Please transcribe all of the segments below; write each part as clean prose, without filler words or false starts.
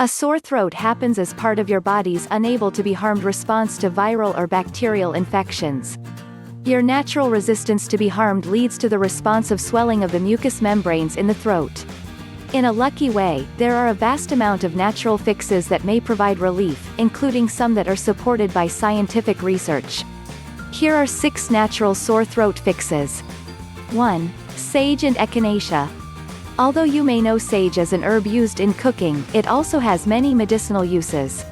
A sore throat happens as part of your body's unable to be harmed response to viral or bacterial infections. Your natural resistance to be harmed leads to the responsive swelling of the mucous membranes in the throat. In a lucky way, there are a vast amount of natural fixes that may provide relief, including some that are supported by scientific research. Here are 6 natural sore throat fixes. 1. Sage and echinacea. Although you may know sage as an herb used in cooking, it also has many medicinal uses.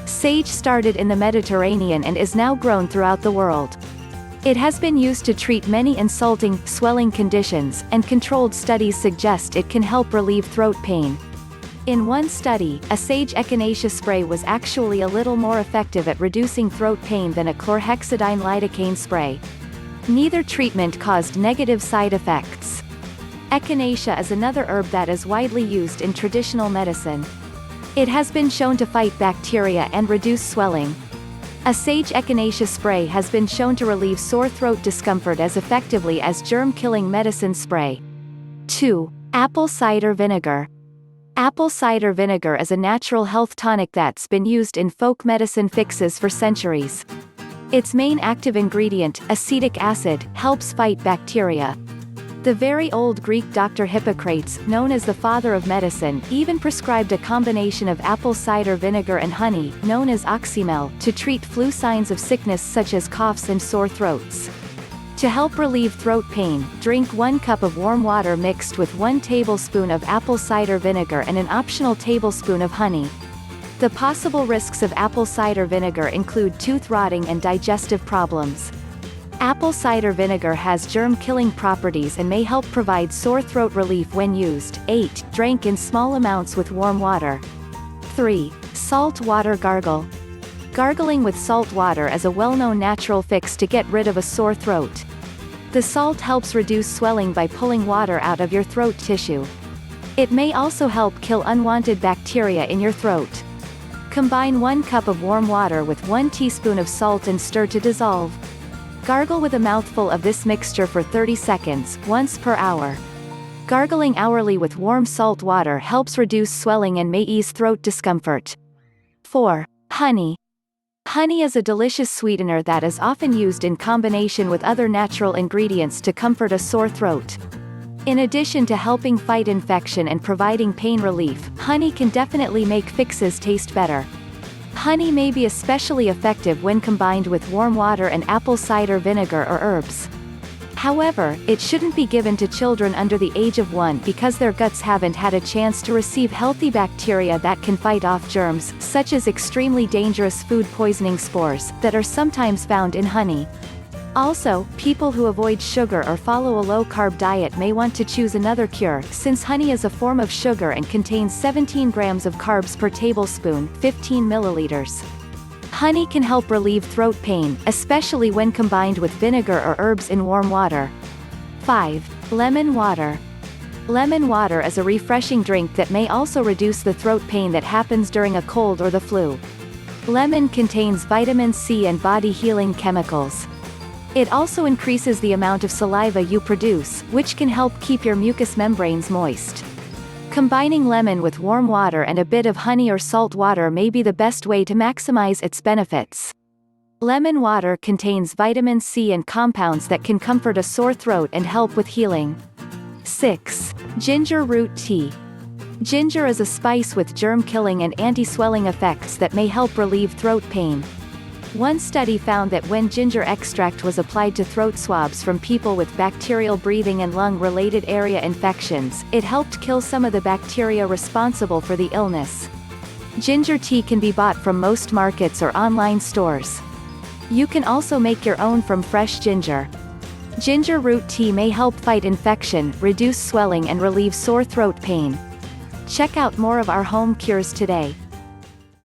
Sage started in the Mediterranean and is now grown throughout the world. It has been used to treat many insulting, swelling conditions, and controlled studies suggest it can help relieve throat pain. In one study, a sage-echinacea spray was actually a little more effective at reducing throat pain than a chlorhexidine lidocaine spray. Neither treatment caused negative side effects. Echinacea is another herb that is widely used in traditional medicine. It has been shown to fight bacteria and reduce swelling. A sage-echinacea spray has been shown to relieve sore throat discomfort as effectively as germ-killing medicine spray. 2. Apple cider vinegar. Apple cider vinegar is a natural health tonic that's been used in folk medicine fixes for centuries. Its main active ingredient, acetic acid, helps fight bacteria. The very old Greek doctor Hippocrates, known as the father of medicine, even prescribed a combination of apple cider vinegar and honey, known as oxymel, to treat flu signs of sickness such as coughs and sore throats. To help relieve throat pain, drink 1 cup of warm water mixed with 1 tablespoon of apple cider vinegar and an optional tablespoon of honey. The possible risks of apple cider vinegar include tooth rotting and digestive problems. Apple cider vinegar has germ-killing properties and may help provide sore throat relief when used. 8. Drink in small amounts with warm water. 3. Salt water gargle. Gargling with salt water is a well-known natural fix to get rid of a sore throat. The salt helps reduce swelling by pulling water out of your throat tissue. It may also help kill unwanted bacteria in your throat. Combine 1 cup of warm water with 1 teaspoon of salt and stir to dissolve. Gargle with a mouthful of this mixture for 30 seconds, once per hour. Gargling hourly with warm salt water helps reduce swelling and may ease throat discomfort. 4. Honey. Honey is a delicious sweetener that is often used in combination with other natural ingredients to comfort a sore throat. In addition to helping fight infection and providing pain relief, honey can definitely make fixes taste better. Honey may be especially effective when combined with warm water and apple cider vinegar or herbs. However, it shouldn't be given to children under the age of 1 because their guts haven't had a chance to receive healthy bacteria that can fight off germs, such as extremely dangerous food poisoning spores, that are sometimes found in honey. Also, people who avoid sugar or follow a low-carb diet may want to choose another cure, since honey is a form of sugar and contains 17 grams of carbs per tablespoon, 15 milliliters. Honey can help relieve throat pain, especially when combined with vinegar or herbs in warm water. 5. Lemon water. Lemon water is a refreshing drink that may also reduce the throat pain that happens during a cold or the flu. Lemon contains vitamin C and body-healing chemicals. It also increases the amount of saliva you produce, which can help keep your mucous membranes moist. Combining lemon with warm water and a bit of honey or salt water may be the best way to maximize its benefits. Lemon water contains vitamin C and compounds that can comfort a sore throat and help with healing. 6. Ginger root tea. Ginger is a spice with germ-killing and anti-swelling effects that may help relieve throat pain. One study found that when ginger extract was applied to throat swabs from people with bacterial breathing and lung-related area infections, it helped kill some of the bacteria responsible for the illness. Ginger tea can be bought from most markets or online stores. You can also make your own from fresh ginger. Ginger root tea may help fight infection, reduce swelling and relieve sore throat pain. Check out more of our home cures today.